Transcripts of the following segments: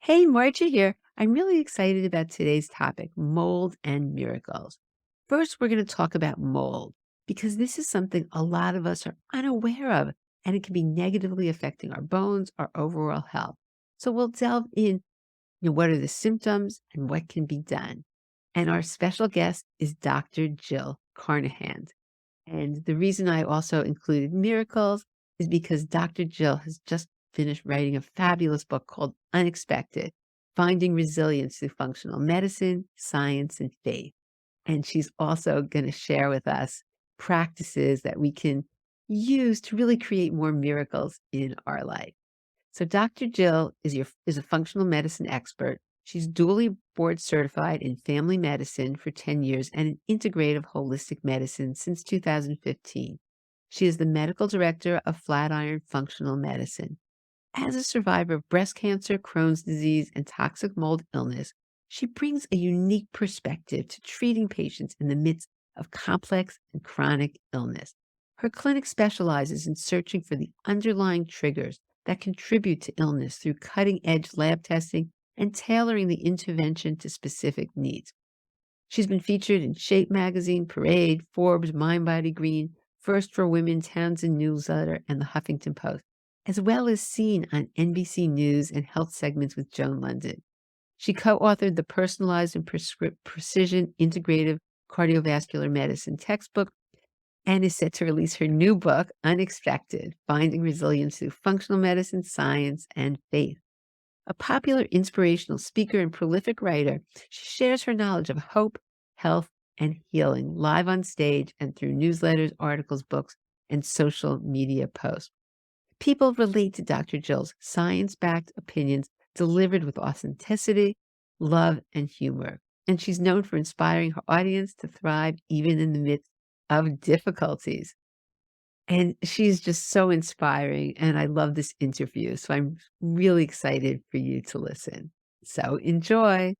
Hey, Margie here. I'm really excited about today's topic, mold and miracles. First, we're going to talk about mold because this is something a lot of us are unaware of, and it can be negatively affecting our bones, our overall health. So we'll delve in, what are the symptoms and what can be done. And our special guest is Dr. Jill Carnahan. And the reason I also included miracles is because Dr. Jill has just finished writing a fabulous book called Unexpected: Finding Resilience Through Functional Medicine, Science, and Faith. And she's also going to share with us practices that we can use to really create more miracles in our life. So Dr. Jill is a functional medicine expert. She's dually board certified in family medicine for 10 years and in integrative holistic medicine since 2015. She is the medical director of Flatiron Functional Medicine. As a survivor of breast cancer, Crohn's disease, and toxic mold illness, she brings a unique perspective to treating patients in the midst of complex and chronic illness. Her clinic specializes in searching for the underlying triggers that contribute to illness through cutting edge lab testing and tailoring the intervention to specific needs. She's been featured in Shape Magazine, Parade, Forbes, Mind Body Green, First for Women, Townsend Newsletter, and the Huffington Post, as well as seen on NBC News and health segments with Joan London. She co-authored the Personalized and Precision Integrative Cardiovascular Medicine textbook and is set to release her new book, Unexpected: Finding Resilience Through Functional Medicine, Science, and Faith. A popular inspirational speaker and prolific writer, she shares her knowledge of hope, health, and healing live on stage and through newsletters, articles, books, and social media posts. People relate to Dr. Jill's science backed opinions delivered with authenticity, love, and humor. And she's known for inspiring her audience to thrive even in the midst of difficulties. And she's just so inspiring, and I love this interview, so I'm really excited for you to listen. So enjoy.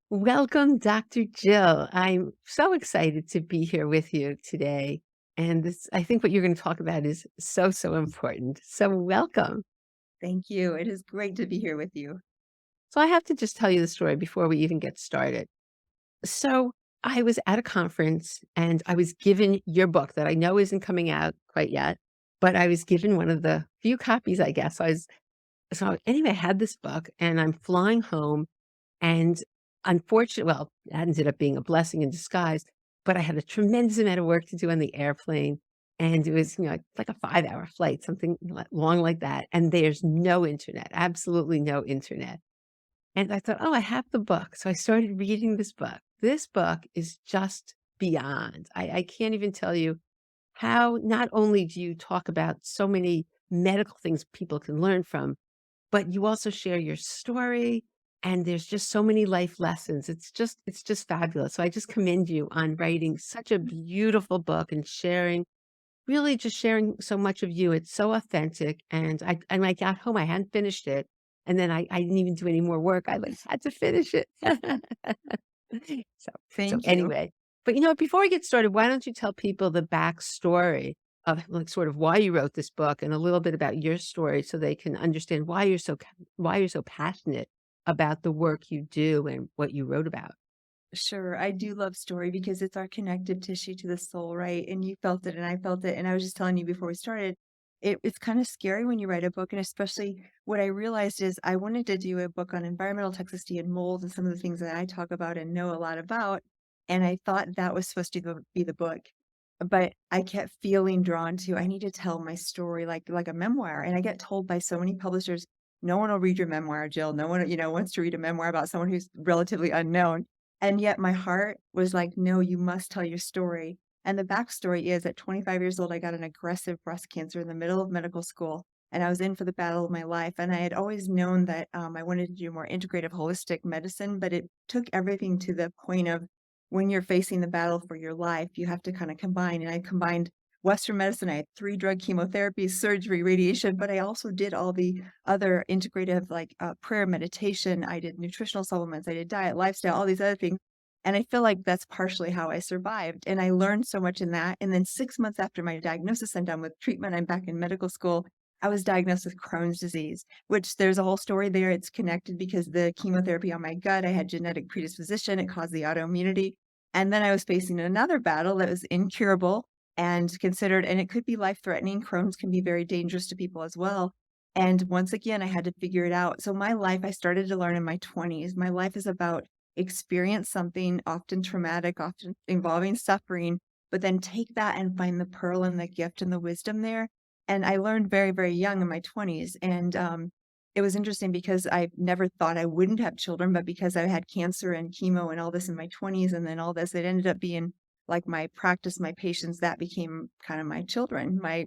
Welcome, Dr. Jill. I'm so excited to be here with you today. And this, I think what you're going to talk about is so, so important. So welcome. Thank you. It is great to be here with you. So I have to just tell you the story before we even get started. So I was at a conference and I was given your book that I know isn't coming out quite yet, but I was given one of the few copies, I guess. So anyway, I had this book and I'm flying home, and unfortunately, well, that ended up being a blessing in disguise, but I had a tremendous amount of work to do on the airplane. And it was, like a 5-hour flight, something long like that. And there's no internet, absolutely no internet. And I thought, "Oh, I have the book." So I started reading this book. This book is just beyond. I can't even tell you how not only do you talk about so many medical things people can learn from, but you also share your story, and there's just so many life lessons. It's just fabulous. So I just commend you on writing such a beautiful book and sharing, really just sharing so much of you. It's so authentic, and I got home, I hadn't finished it, and then I didn't even do any more work. I, like, had to finish it. So so Thank you. anyway, but, before we get started, why don't you tell people the backstory of, like, sort of why you wrote this book and a little bit about your story so they can understand why you're so passionate about the work you do and what you wrote about? Sure. I do love story because it's our connective tissue to the soul, right? And you felt it and I felt it. And I was just telling you before we started, it's kind of scary when you write a book. And especially what I realized is I wanted to do a book on environmental toxicity and mold and some of the things that I talk about and know a lot about. And I thought that was supposed to be the book. But I kept feeling drawn to, I need to tell my story like a memoir. And I get told by so many publishers, no one will read your memoir, Jill. No one, wants to read a memoir about someone who's relatively unknown. And yet my heart was like, no, you must tell your story. And the backstory is at 25 years old, I got an aggressive breast cancer in the middle of medical school. And I was in for the battle of my life. And I had always known that I wanted to do more integrative holistic medicine, but it took everything to the point of when you're facing the battle for your life, you have to kind of combine. And I combined Western medicine. I had 3 drug chemotherapies, surgery, radiation, but I also did all the other integrative like prayer, meditation. I did nutritional supplements. I did diet, lifestyle, all these other things. And I feel like that's partially how I survived. And I learned so much in that. And then 6 months after my diagnosis, I'm done with treatment. I'm back in medical school. I was diagnosed with Crohn's disease, which there's a whole story there. It's connected because the chemotherapy on my gut, I had genetic predisposition. It caused the autoimmunity. And then I was facing another battle that was incurable and considered, and it could be life threatening. Crohn's can be very dangerous to people as well. And once again, I had to figure it out. So my life, I started to learn in my 20s. My life is about experience something often traumatic, often involving suffering, but then take that and find the pearl and the gift and the wisdom there. And I learned very, very young in my 20s, and, it was interesting because I never thought I wouldn't have children, but because I had cancer and chemo and all this in my 20s and then all this, it ended up being like my practice, my patients, that became kind of my children, my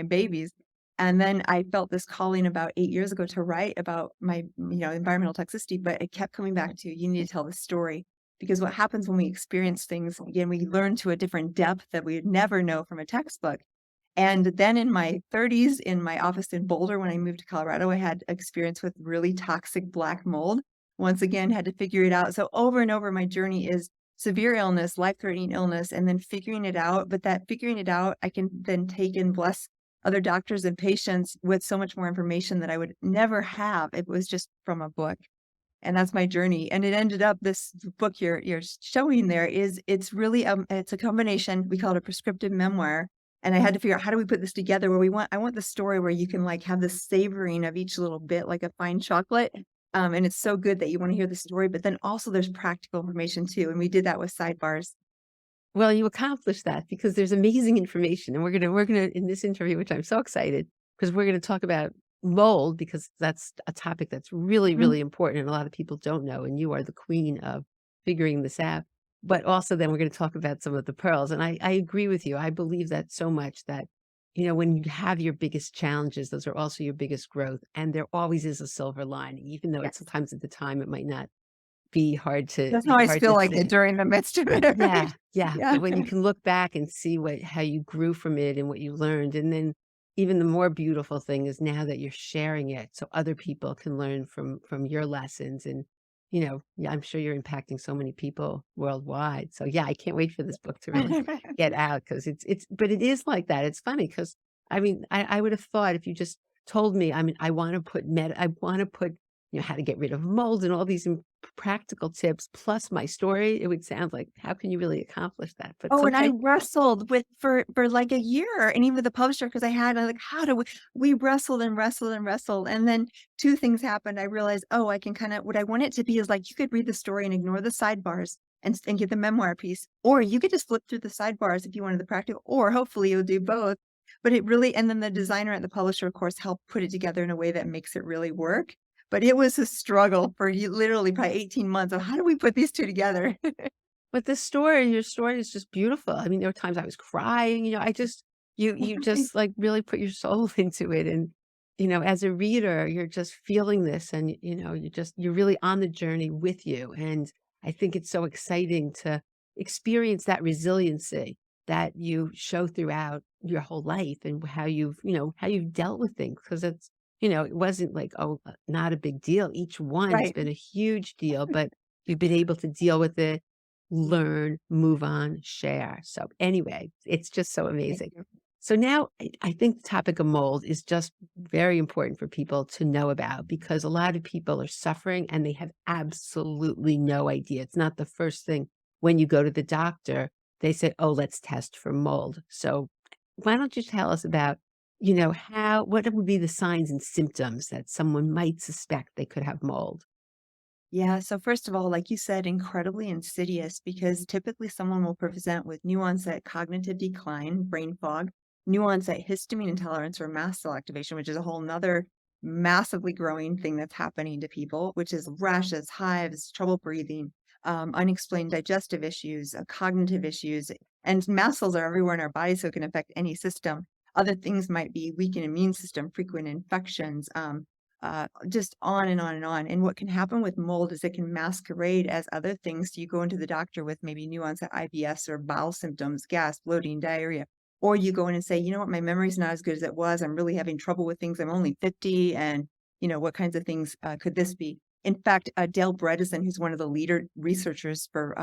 babies. And then I felt this calling about 8 years ago to write about my, environmental toxicity, but it kept coming back to, you need to tell the story. Because what happens when we experience things, again, we learn to a different depth that we would never know from a textbook. And then in my 30s, in my office in Boulder, when I moved to Colorado, I had experience with really toxic black mold. Once again, had to figure it out. So over and over, my journey is severe illness, life-threatening illness, and then figuring it out. But that figuring it out, I can then take and bless other doctors and patients with so much more information that I would never have if it was just from a book. And that's my journey. And it ended up, this book you're showing there is, it's really it's a combination. We call it a prescriptive memoir. And I had to figure out, how do we put this together where I want the story where you can like have the savoring of each little bit like a fine chocolate. And it's so good that you want to hear the story, but then also there's practical information too. And we did that with sidebars. Well, you accomplished that because there's amazing information, and we're gonna in this interview, which I'm so excited because we're gonna talk about mold because that's a topic that's really, Mhm. really important, and a lot of people don't know, and you are the queen of figuring this out. But also then we're gonna talk about some of the pearls, and I agree with you. I believe that so much that, when you have your biggest challenges, those are also your biggest growth, and there always is a silver lining, even though it's Yes. sometimes at the time it might not be That's how I hard feel to like it see. during the midst of it. Right? Yeah, yeah, Yeah. but when you can look back and see how you grew from it and what you learned, and then even the more beautiful thing is now that you're sharing it so other people can learn from your lessons and, yeah, I'm sure you're impacting so many people worldwide. So, yeah, I can't wait for this book to really get out because it's but it is like that. It's funny because I mean, I would have thought if you just told me, I mean, I wanna put, how to get rid of mold and all these practical tips plus my story, it would sound like, how can you really accomplish that? But it's Oh, and I okay. wrestled with for like a year, and even with the publisher, because I like, how do we wrestled and wrestled and wrestled, and then 2 things happened. I realized, oh, I can kinda, what I want it to be is like, you could read the story and ignore the sidebars and get the memoir piece, or you could just flip through the sidebars if you wanted the practical, or hopefully you'll do both. But it really, and then the designer at the publisher, of course, helped put it together in a way that makes it really work. But it was a struggle for literally probably 18 months of, how do we put these 2 together? But your story is just beautiful. I mean, there were times I was crying, I just you just, like, really put your soul into it, and, as a reader, you're just feeling this and, you're really on the journey with you, and I think it's so exciting to experience that resiliency that you show throughout your whole life and how you've dealt with things because it wasn't like, "Oh, not a big deal." Each one has Right. been a huge deal, but you've been able to deal with it, learn, move on, share. So anyway, it's just so Thank amazing. you. So now I think the topic of mold is just very important for people to know about because a lot of people are suffering and they have absolutely no idea. It's not the first thing when you go to the doctor, they say, oh, let's test for mold. So why don't you tell us about, what would be the signs and symptoms that someone might suspect they could have mold? Yeah, so first of all, like you said, incredibly insidious because typically someone will present with new onset cognitive decline, brain fog, new onset histamine intolerance or mast cell activation, which is a whole nother massively growing thing that's happening to people, which is rashes, hives, trouble breathing, unexplained digestive issues, cognitive issues, and mast cells are everywhere in our body, so it can affect any system. Other things might be weakened immune system, frequent infections, just on and on and on. And what can happen with mold is it can masquerade as other things. So you go into the doctor with maybe new onset IBS or bowel symptoms, gas, bloating, diarrhea. Or you go in and say, you know what, my memory's not as good as it was. I'm really having trouble with things. I'm only 50. And, what kinds of things could this be? In fact, Dale Bredesen, who's one of the leader researchers for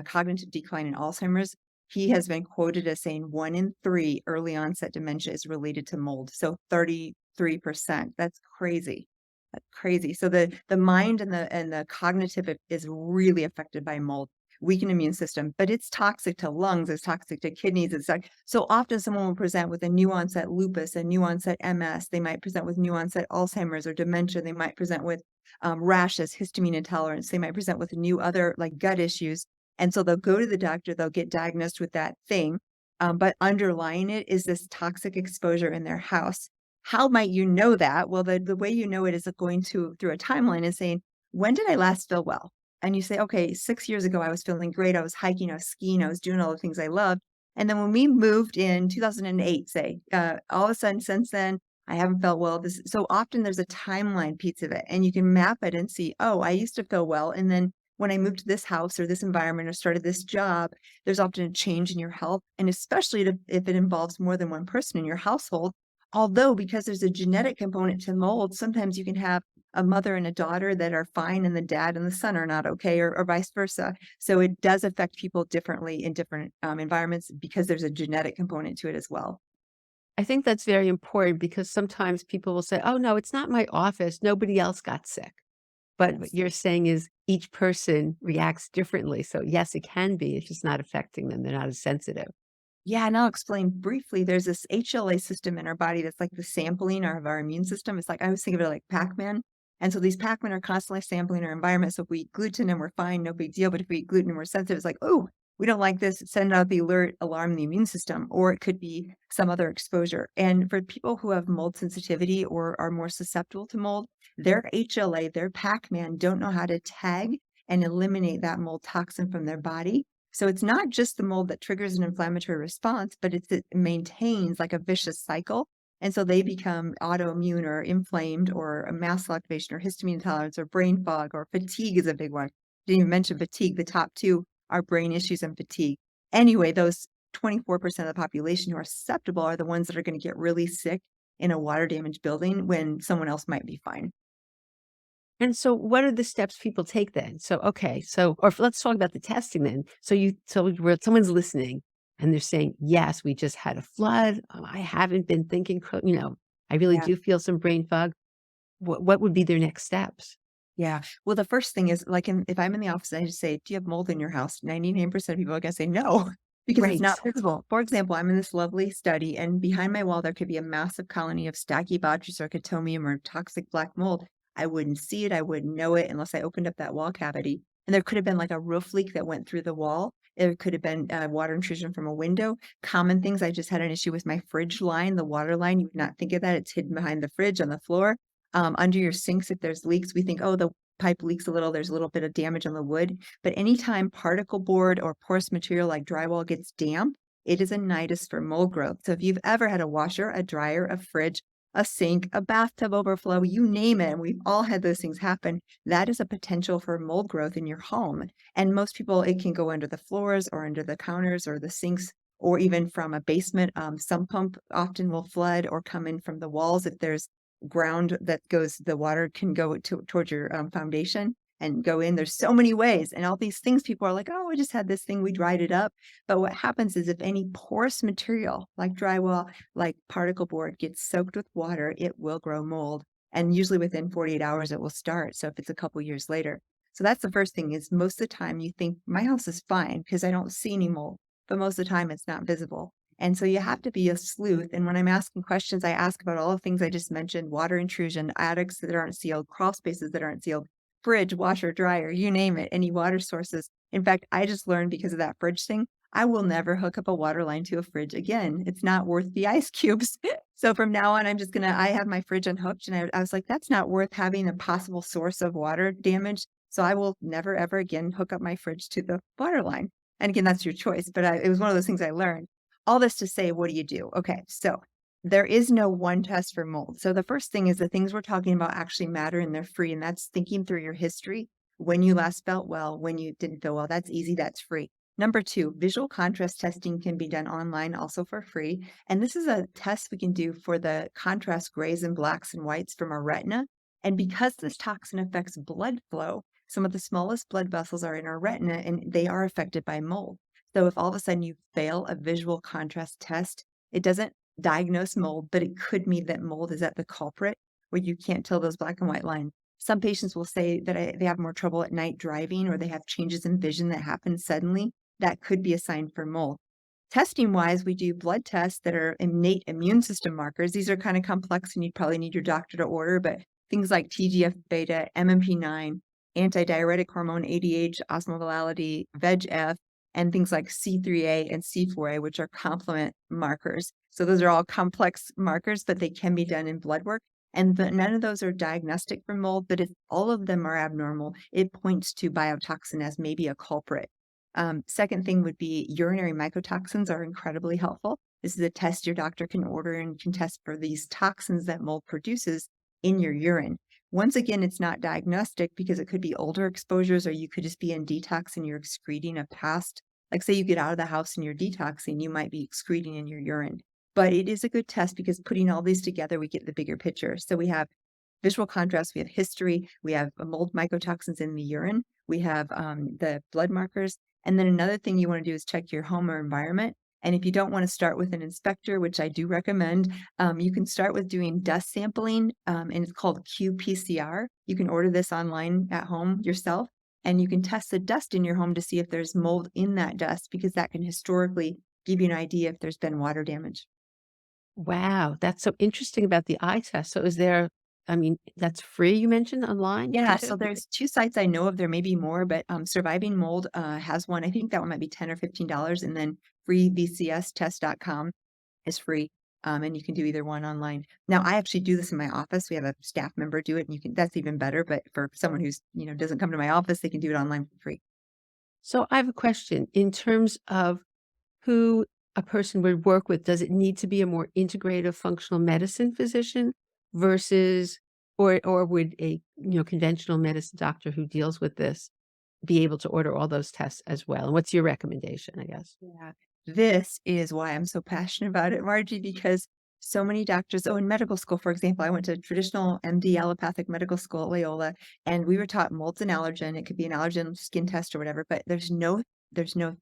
cognitive decline in Alzheimer's, he has been quoted as saying 1 in 3 early onset dementia is related to mold. So 30 3%. That's crazy. That's crazy. So the mind and the cognitive is really affected by mold. Weakened immune system, but it's toxic to lungs, it's toxic to kidneys, it's like so often someone will present with a new onset lupus, a new onset MS, they might present with new onset Alzheimer's or dementia, they might present with rashes, histamine intolerance, they might present with new other like gut issues. And so they'll go to the doctor, they'll get diagnosed with that thing. But underlying it is this toxic exposure in their house. How might you know that? Well, the way you know it is going to through a timeline and saying, when did I last feel well? And you say, okay, 6 years ago, I was feeling great. I was hiking, I was skiing, I was doing all the things I loved. And then when we moved in 2008, say, all of a sudden since then, I haven't felt well. So often there's a timeline piece of it, and you can map it and see, oh, I used to feel well. And then when I moved to this house or this environment or started this job, there's often a change in your health. And especially if it involves more than one person in your household. Although, because there's a genetic component to mold, sometimes you can have a mother and a daughter that are fine and the dad and the son are not okay or vice versa. So it does affect people differently in different environments because there's a genetic component to it as well. I think that's very important because sometimes people will say, "Oh, no, it's not my office. Nobody else got sick." But what Yes. you're saying is each person reacts differently. So yes, it can be. It's just not affecting them. They're not as sensitive. Yeah, and I'll explain briefly. There's this HLA system in our body that's like the sampling of our immune system. It's like I always think of it like Pac-Man. And so these Pac-Man are constantly sampling our environment. So if we eat gluten and we're fine, no big deal. But if we eat gluten and we're sensitive, it's like, oh, we don't like this. Send out the alert, alarm the immune system, or it could be some other exposure. And for people who have mold sensitivity or are more susceptible to mold, their HLA, their Pac-Man don't know how to tag and eliminate that mold toxin from their body. So it's not just the mold that triggers an inflammatory response, but it maintains like a vicious cycle. And so they become autoimmune or inflamed or a mast cell activation or histamine intolerance or brain fog or fatigue is a big one. Didn't even mention fatigue. The top two are brain issues and fatigue. Anyway, those 24% of the population who are susceptible are the ones that are going to get really sick in a water damaged building when someone else might be fine. And so what are the steps people take then? So, okay, so or let's talk about the testing then. So where someone's listening and they're saying, "Yes, we just had a flood. I haven't been thinking, I really Yeah. do feel some brain fog." What would be their next steps? Yeah. Well, the first thing is like if I'm in the office, I just say, "Do you have mold in your house?" 99% of people are gonna say no, because it's Right. not visible. For example, I'm in this lovely study, and behind my wall, there could be a massive colony of Stachybotrys or Cotomium or toxic black mold. I wouldn't see it, I wouldn't know it unless I opened up that wall cavity. And there could have been like a roof leak that went through the wall. There could have been water intrusion from a window. Common things. I just had an issue with my fridge line, the water line. You would not think of that. It's hidden behind the fridge on the floor. Under your sinks, if there's leaks, we think, oh, the pipe leaks a little, there's a little bit of damage on the wood. But anytime particle board or porous material like drywall gets damp, it is a nidus for mold growth. So if you've ever had a washer, a dryer, a fridge, a sink, a bathtub overflow, you name it, and we've all had those things happen, that is a potential for mold growth in your home. And most people, it can go under the floors or under the counters or the sinks or even from a basement. Sump pump often will flood or come in from the walls if there's ground that goes the water can go towards your foundation and go in. There's so many ways, and all these things people are like, oh, I just had this thing, we dried it up. But what happens is if any porous material like drywall, like particle board gets soaked with water, it will grow mold, and usually within 48 hours it will start. So if it's a couple years later, so that's the first thing. Is most of the time you think my house is fine because I don't see any mold, but most of the time it's not visible. And so you have to be a sleuth. And when I'm asking questions, I ask about all the things I just mentioned: water intrusion, attics that aren't sealed, crawl spaces that aren't sealed, fridge, washer, dryer, you name it, any water sources. In fact, I just learned because of that fridge thing, I will never hook up a water line to a fridge again. It's not worth the ice cubes. So from now on, I'm just going to, I have my fridge unhooked, and I was like, that's not worth having a possible source of water damage. So I will never, ever again hook up my fridge to the water line. And again, that's your choice. But it was one of those things I learned. All this to say, what do you do? Okay, so there is no one test for mold. So the first thing is the things we're talking about actually matter and they're free. And that's thinking through your history, when you last felt well, when you didn't feel well. That's easy, that's free. Number two, visual contrast testing can be done online also for free. And this is a test we can do for the contrast grays and blacks and whites from our retina. And because this toxin affects blood flow, some of the smallest blood vessels are in our retina and they are affected by mold. So if all of a sudden you fail a visual contrast test, it doesn't diagnose mold, but it could mean that mold is at the culprit where you can't tell those black and white lines. Some patients will say that they have more trouble at night driving or they have changes in vision that happen suddenly. That could be a sign for mold. Testing wise, we do blood tests that are innate immune system markers. These are kind of complex and you'd probably need your doctor to order, but things like TGF beta, MMP9, antidiuretic hormone, ADH, osmolality, VEGF, and things like C3A and C4A, which are complement markers. So those are all complex markers, but they can be done in blood work. And none of those are diagnostic for mold, but if all of them are abnormal, it points to biotoxin as maybe a culprit. Second thing would be urinary mycotoxins are incredibly helpful. This is a test your doctor can order and can test for these toxins that mold produces in your urine. Once again, it's not diagnostic because it could be older exposures or you could just be in detox and you're excreting a past. Like say you get out of the house and you're detoxing, you might be excreting in your urine. But it is a good test because putting all these together, we get the bigger picture. So we have visual contrast, we have history, we have mold mycotoxins in the urine, we have the blood markers. And then another thing you want to do is check your home or environment. And if you don't want to start with an inspector, which I do recommend, you can start with doing dust sampling, and it's called qPCR. You can order this online at home yourself, and you can test the dust in your home to see if there's mold in that dust, because that can historically give you an idea if there's been water damage. Wow, that's so interesting about the eye test. So is there I mean, that's free you mentioned online, did you Yeah, say? so there's 2 sites I know of, there may be more, but, Surviving Mold, has one. I think that one might be 10 or $15, and then freevcstest.com is free, and you can do either one online. Now, I actually do this in my office. We have a staff member do it, and you can that's even better, but for someone who's, doesn't come to my office, they can do it online for free. So I have a question. In terms of who a person would work with, does it need to be a more integrative functional medicine physician versus or would a, conventional medicine doctor who deals with this be able to order all those tests as well? And what's your recommendation, I guess? Yeah. This is why I'm so passionate about it, Margie, because so many doctors in medical school, for example, I went to traditional MD allopathic medical school at Loyola, and we were taught mold's an allergen. It could be an allergen skin test or whatever, but there's no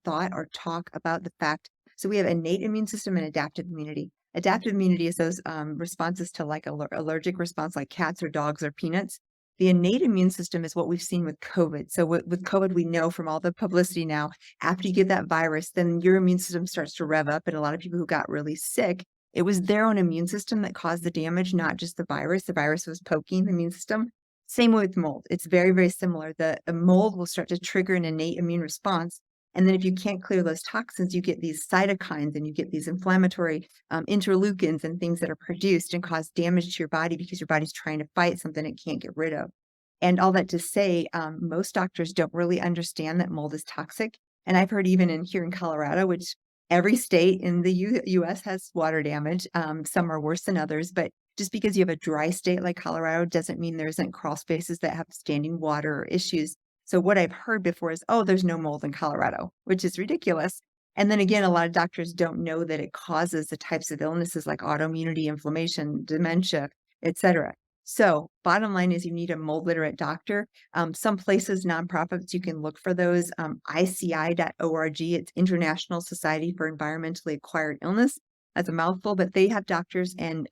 thought or talk about the fact. So we have innate immune system and adaptive immunity. Adaptive immunity is those responses to like allergic response, like cats or dogs or peanuts. The innate immune system is what we've seen with COVID. So with COVID, we know from all the publicity now after you get that virus, then your immune system starts to rev up. And a lot of people who got really sick, it was their own immune system that caused the damage, not just the virus. The virus was poking the immune system. Same with mold. It's very, very similar. The mold will start to trigger an innate immune response. And then if you can't clear those toxins, you get these cytokines and you get these inflammatory interleukins and things that are produced and cause damage to your body because your body's trying to fight something it can't get rid of. And all that to say, most doctors don't really understand that mold is toxic. And I've heard even here in Colorado, which every state in the US has water damage. Some are worse than others, but just because you have a dry state like Colorado doesn't mean there isn't crawl spaces that have standing water or issues. So what I've heard before is, oh, there's no mold in Colorado, which is ridiculous. And then again, a lot of doctors don't know that it causes the types of illnesses like autoimmunity, inflammation, dementia, etc. So bottom line is you need a mold literate doctor. Some places, nonprofits, you can look for those. ICI.org, it's International Society for Environmentally Acquired Illness. That's a mouthful, but they have doctors and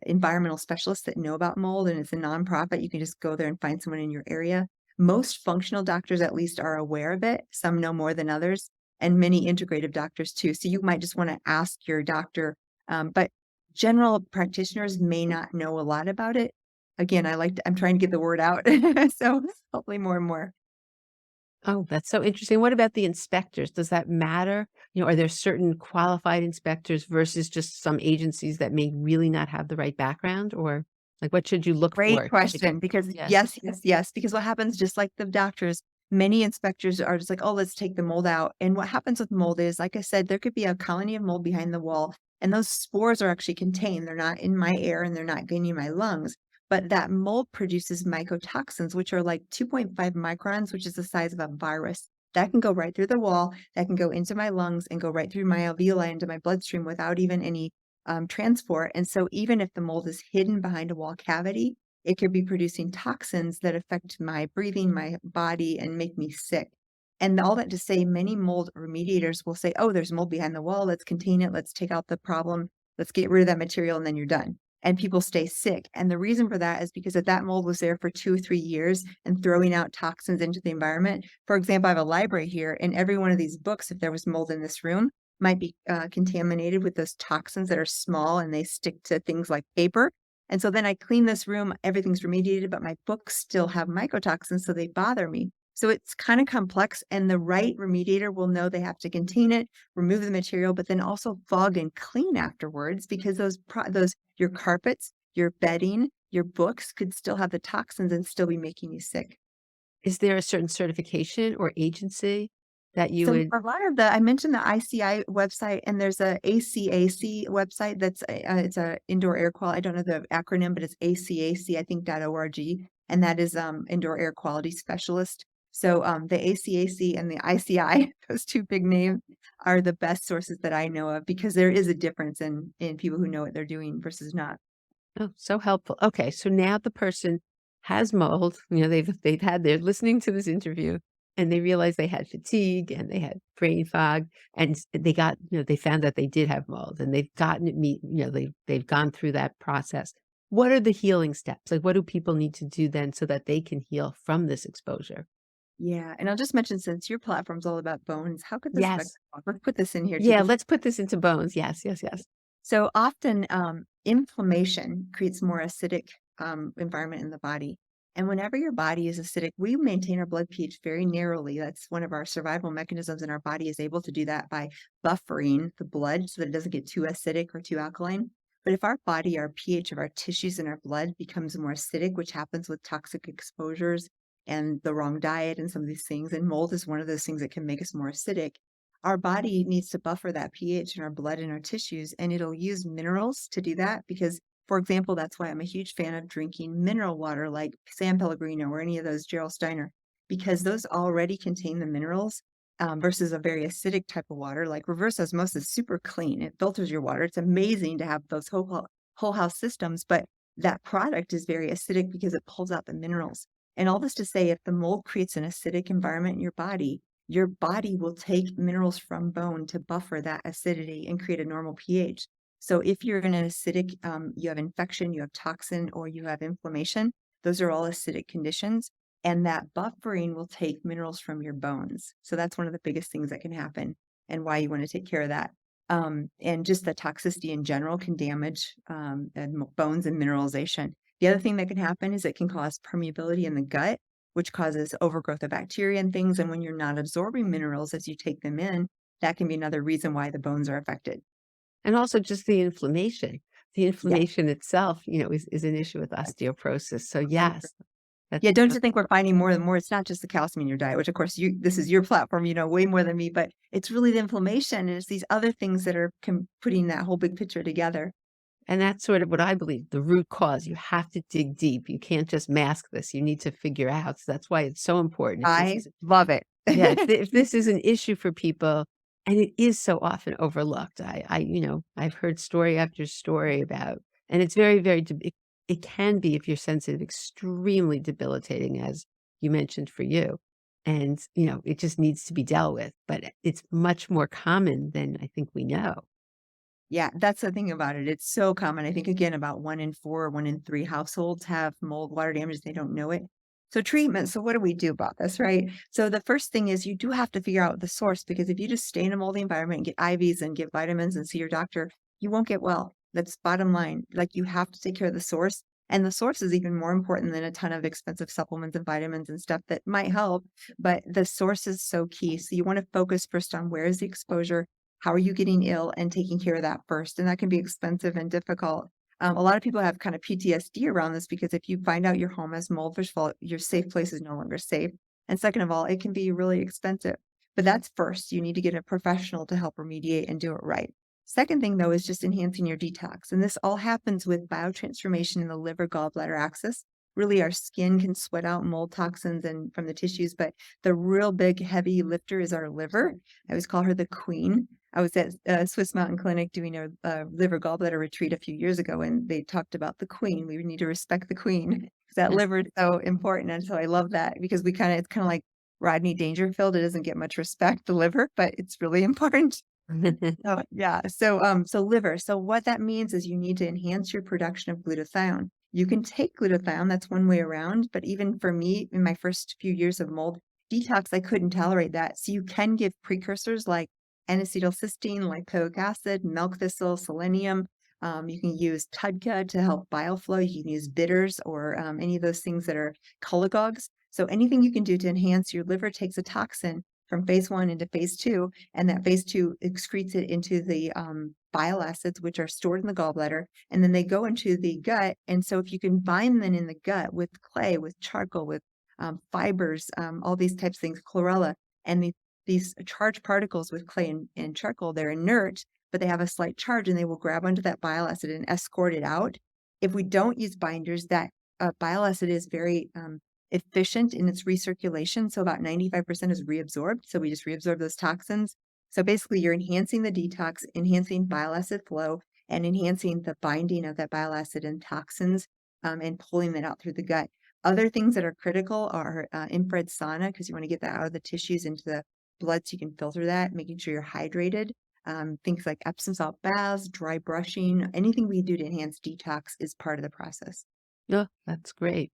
environmental specialists that know about mold, and it's a nonprofit. You can just go there and find someone in your area. Most functional doctors, at least, are aware of it. Some know more than others, and many integrative doctors too. So you might just want to ask your doctor, but general practitioners may not know a lot about it. Again, I'm trying to get the word out. So hopefully more and more. Oh, that's so interesting. What about the inspectors? Does that matter? Are there certain qualified inspectors versus just some agencies that may really not have the right background? Or like what should you look Great for to pick question, because Yeah. yes, yes, yes, because what happens, just like the doctors, many inspectors are just like, "Oh, let's take the mold out." And what happens with mold is, like I said, there could be a colony of mold behind the wall, and those spores are actually contained. They're not in my air and they're not getting in my lungs. But that mold produces mycotoxins, which are like 2.5 microns, which is the size of a virus. That can go right through the wall, that can go into my lungs and go right through my alveoli into my bloodstream without even any transport. And so even if the mold is hidden behind a wall cavity, it could be producing toxins that affect my breathing, my body, and make me sick. And all that to say, many mold remediators will say, oh, there's mold behind the wall. Let's contain it. Let's take out the problem. Let's get rid of that material and then you're done. And people stay sick. And the reason for that is because if that mold was there for 2 or 3 years and throwing out toxins into the environment, for example, I have a library here, and every one of these books, if there was mold in this room, might be contaminated with those toxins that are small and they stick to things like paper. And so then I clean this room, everything's remediated, but my books still have mycotoxins, so they bother me. So it's kind of complex, and the right remediator will know they have to contain it, remove the material, but then also fog and clean afterwards because those your carpets, your bedding, your books could still have the toxins and still be making you sick. Is there a certain certification or agency that you So would a lot of the I mentioned the ICI website, and there's a ACAC website that's it's a indoor air quality. I don't know the acronym, but it's ACAC, I think .org, and that is indoor air quality specialist. So the ACAC and the ICI, those two big names, are the best sources that I know of because there is a difference in people who know what they're doing versus not. Oh, so helpful. Okay, so now the person has mold, they're listening to this interview, and they realize they had fatigue and they had brain fog, and they found that they did have mold, and they've gotten it they've gone through that process. What are the healing steps? Like, what do people need to do then so that they can heal from this exposure? Yeah, and I'll just mention since your platform's all about bones, how could this affect Yes. the bone? Let's put this in here too Yeah, before. let's put this into bones. Yes, yes, yes. So often, inflammation creates more acidic environment in the body. And whenever your body is acidic, we maintain our blood pH very narrowly. That's one of our survival mechanisms, and our body is able to do that by buffering the blood so that it doesn't get too acidic or too alkaline. But if our body, our pH of our tissues and our blood becomes more acidic, which happens with toxic exposures and the wrong diet and some of these things, and mold is one of those things that can make us more acidic, our body needs to buffer that pH in our blood and our tissues, and it'll use minerals to do that because, for example, that's why I'm a huge fan of drinking mineral water like San Pellegrino or any of those Gerald Steiner, because those already contain the minerals versus a very acidic type of water. Like reverse osmosis, super clean. It filters your water. It's amazing to have those whole house systems, but that product is very acidic because it pulls out the minerals. And all this to say, if the mold creates an acidic environment in your body will take minerals from bone to buffer that acidity and create a normal pH. So if you're in an acidic, you have infection, you have toxin, or you have inflammation, those are all acidic conditions. And that buffering will take minerals from your bones. So that's one of the biggest things that can happen and why you want to take care of that. And just the toxicity in general can damage bones and mineralization. The other thing that can happen is it can cause permeability in the gut, which causes overgrowth of bacteria and things. And when you're not absorbing minerals as you take them in, that can be another reason why the bones are affected. And also just the inflammation. The Yeah. inflammation itself, is an issue with osteoporosis. So, yes, that's Yeah, don't so you think we're finding more and more? It's not just the calcium in your diet, which of course this is your platform, you know, way more than me, but it's really the inflammation and it's these other things that are putting that whole big picture together. and that's sort of what I believe, the root cause. You have to dig deep. You can't just mask this. You need to figure out. So that's why it's so important. If this I is love it. Yeah, if this is an issue for people, and it is so often overlooked. I've heard story after story about, and it's very, very it can be, if you're sensitive, extremely debilitating, as you mentioned for you. And, it just needs to be dealt with, but it's much more common than I think we know. Yeah, that's the thing about it. It's so common. I think again about 1 in 4, 1 in 3 households have mold water damage. They don't know it. So treatment. So what do we do about this, right? So the first thing is you do have to figure out the source because if you just stay in a moldy environment and get IVs and get vitamins and see your doctor, you won't get well. That's bottom line. Like you have to take care of the source. And the source is even more important than a ton of expensive supplements and vitamins and stuff that might help. But the source is so key. So you want to focus first on where is the exposure, how are you getting ill, and taking care of that first, and that can be expensive and difficult. A lot of people have kind of PTSD around this because if you find out your home has mold, first of all, your safe place is no longer safe, and second of all, it can be really expensive. But that's first. You need to get a professional to help remediate and do it right. Second thing, though, is just enhancing your detox, and this all happens with biotransformation in the liver gallbladder axis. Really, our skin can sweat out mold toxins and from the tissues, but the real big heavy lifter is our liver. I always call her the queen. I was at Swiss Mountain Clinic doing a liver gallbladder retreat a few years ago, and they talked about the queen. We need to respect the queen because that liver is so important. And so I love that because it's kind of like Rodney Dangerfield. It doesn't get much respect, the liver, but it's really important. Oh, yeah. So liver. So what that means is you need to enhance your production of glutathione. You can take glutathione, that's one way around, but even for me, in my first few years of mold detox, I couldn't tolerate that. So you can give precursors like N-acetylcysteine, lipoic acid, milk thistle, selenium. You can use TUDCA to help bile flow. You can use bitters or any of those things that are cholagogues. So anything you can do to enhance your liver takes a toxin from phase one into phase two, and that phase two excretes it into the bile acids, which are stored in the gallbladder, and then they go into the gut. And so, if you can bind them in the gut with clay, with charcoal, with fibers, all these types of things, chlorella, and these charged particles with clay and charcoal, they're inert, but they have a slight charge, and they will grab onto that bile acid and escort it out. If we don't use binders, that bile acid is very efficient in its recirculation, so about 95% is reabsorbed, so we just reabsorb those toxins. So basically, you're enhancing the detox, enhancing bile acid flow, and enhancing the binding of that bile acid and toxins, and pulling that out through the gut. Other things that are critical are infrared sauna, because you want to get that out of the tissues into the blood so you can filter that, making sure you're hydrated. Things like Epsom salt baths, dry brushing, anything we do to enhance detox is part of the process. Oh, that's great.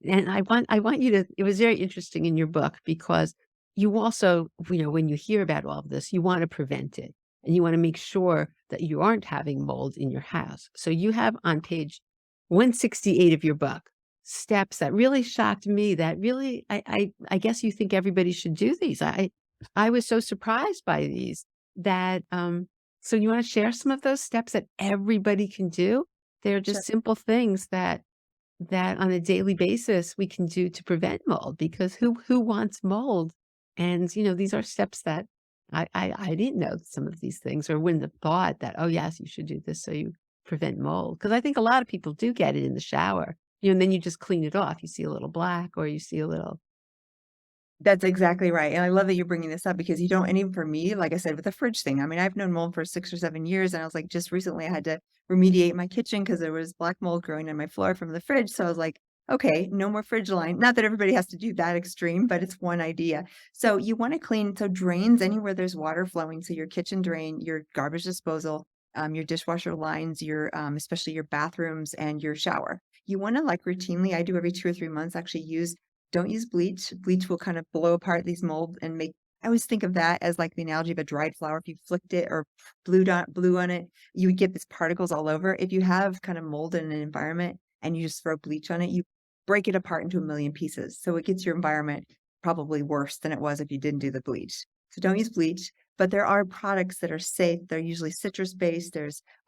And I want you to it was very interesting in your book because you also, when you hear about all of this, you wanna prevent it, and you wanna make sure that you aren't having mold in your house. So you have on page 168 of your book, steps that really shocked me that really I guess you think everybody should do these. I was so surprised by these that, so you wanna share some of those steps that everybody can do? They're Sure. just simple things that on a daily basis we can do to prevent mold because who wants mold? And, these are steps that I didn't know some of these things or wouldn't have thought that, "Oh, yes, you should do this so you prevent mold." Because I think a lot of people do get it in the shower, and then you just clean it off. You see a little black or you see a little. That's exactly right, and I love that you're bringing this up because you don't and even for me, like I said, with the fridge thing, I mean, I've known mold for 6 or 7 years, and I was like, just recently I had to remediate my kitchen because there was black mold growing on my floor from the fridge, so I was like, "Okay, no more fridge line." Not that everybody has to do that extreme, but it's one idea. So you wanna clean drains anywhere there's water flowing, so your kitchen drain, your garbage disposal, your dishwasher lines, your, especially your bathrooms and your shower. You wanna, like, routinely I do every 2 or 3 months, actually don't use bleach. Bleach will kind of blow apart these mold and make I always think of that as like the analogy of a dried flower. If you flicked it or blew on it, you would get these particles all over. If you have kind of mold in an environment and you just throw bleach on it, you break it apart into a million pieces. So it gets your environment probably worse than it was if you didn't do the bleach. So don't use bleach. But there are products that are safe. They're usually citrus based.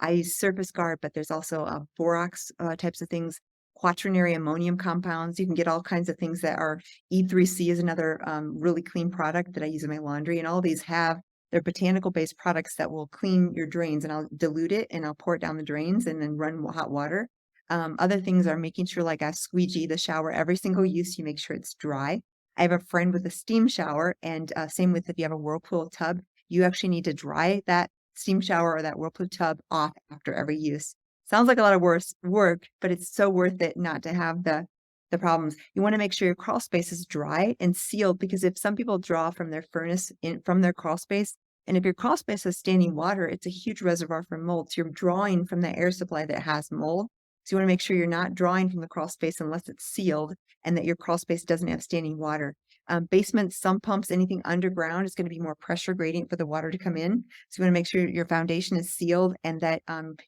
I use Surface Guard, but there's also borax types of things, quaternary ammonium compounds. You can get all kinds of things that are E3C is another really clean product that I use in my laundry. And all these have they're botanical based products that will clean your drains. And I'll dilute it and I'll pour it down the drains and then run hot water. Other things are making sure, like I squeegee the shower every single use, you make sure it's dry. I have a friend with a steam shower, and same with if you have a Whirlpool tub, you actually need to dry that steam shower or that Whirlpool tub off after every use. Sounds like a lot of work, but it's so worth it not to have the problems. You wanna make sure your crawl space is dry and sealed because if some people draw from their furnace in from their crawl space, and if your crawl space has standing water, it's a huge reservoir for mold. So you're drawing from the air supply that has mold. So you wanna make sure you're not drawing from the crawl space unless it's sealed and that your crawl space doesn't have standing water. Basements, sump pumps, anything underground is gonna be more pressure gradient for the water to come in. So you wanna make sure your foundation is sealed and that,